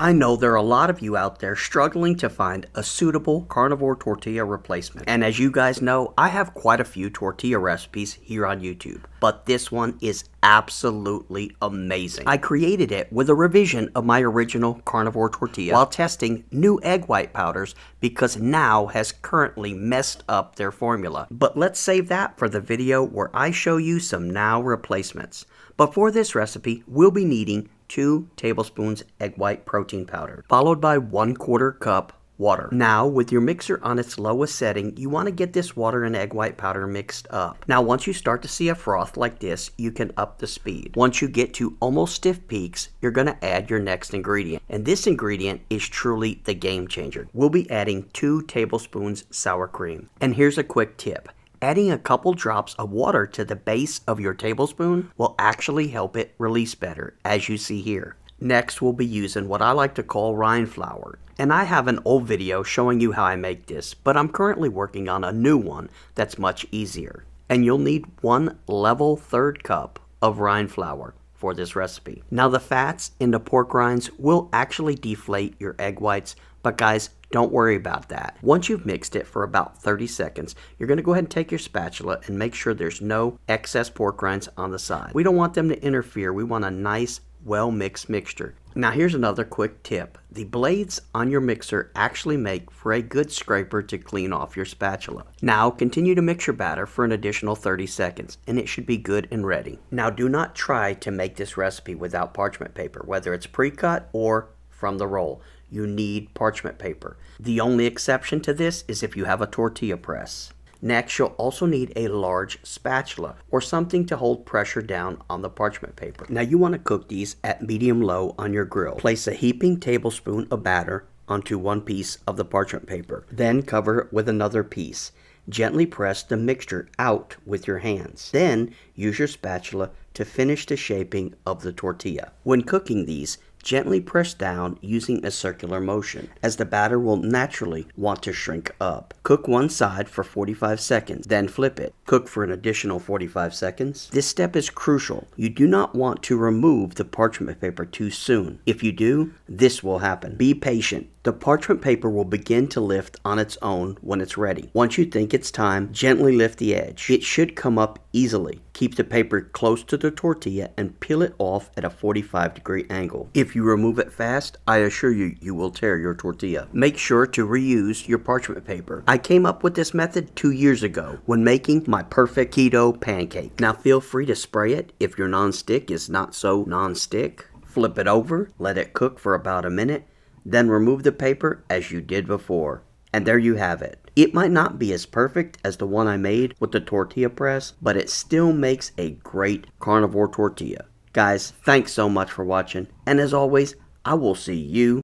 I know there are a lot of you out there struggling to find a suitable carnivore tortilla replacement. And as you guys know, I have quite a few tortilla recipes here on YouTube, but this one is absolutely amazing. I created it with a revision of my original carnivore tortilla while testing new egg white powders because Now has currently messed up their formula. But let's save that for the video where I show you some Now replacements. But for this recipe, we'll be needing 2 tablespoons egg white protein powder, followed by 1/4 cup water. Now, with your mixer on its lowest setting, you want to get this water and egg white powder mixed up. Now, once you start to see a froth like this, you can up the speed. Once you get to almost stiff peaks, you're going to add your next ingredient. And this ingredient is truly the game changer. We'll be adding 2 tablespoons sour cream. And here's a quick tip. Adding a couple drops of water to the base of your tablespoon will actually help it release better, as you see here. Next, we'll be using what I like to call rind flour. And I have an old video showing you how I make this, but I'm currently working on a new one that's much easier. And you'll need 1 level 1/3 cup of rind flour for this recipe. Now, the fats in the pork rinds will actually deflate your egg whites, but guys, don't worry about that. Once you've mixed it for about 30 seconds, you're going to go ahead and take your spatula and make sure there's no excess pork rinds on the side. We don't want them to interfere. We want a nice, well-mixed mixture. Now, here's another quick tip. The blades on your mixer actually make for a good scraper to clean off your spatula. Now, continue to mix your batter for an additional 30 seconds, and it should be good and ready. Now, do not try to make this recipe without parchment paper, whether it's pre-cut or from the roll. You need parchment paper. The only exception to this is if you have a tortilla press. Next, you'll also need a large spatula or something to hold pressure down on the parchment paper. Now, you want to cook these at medium-low on your grill. Place a heaping tablespoon of batter onto one piece of the parchment paper. Then cover it with another piece. Gently press the mixture out with your hands. Then use your spatula to finish the shaping of the tortilla. When cooking these, gently press down using a circular motion, as the batter will naturally want to shrink up. Cook one side for 45 seconds, then flip it. Cook for an additional 45 seconds. This step is crucial. You do not want to remove the parchment paper too soon. If you do, this will happen. Be patient. The parchment paper will begin to lift on its own when it's ready. Once you think it's time, gently lift the edge. It should come up easily. Keep the paper close to the tortilla and peel it off at a 45-degree angle. If you remove it fast, I assure you, you will tear your tortilla. Make sure to reuse your parchment paper. I came up with this method 2 years ago when making my perfect keto pancake. Now, feel free to spray it if your non-stick is not so non-stick. Flip it over, let it cook for about a minute, then remove the paper as you did before. And there you have it. It might not be as perfect as the one I made with the tortilla press, but it still makes a great carnivore tortilla. Guys, thanks so much for watching, and as always, I will see you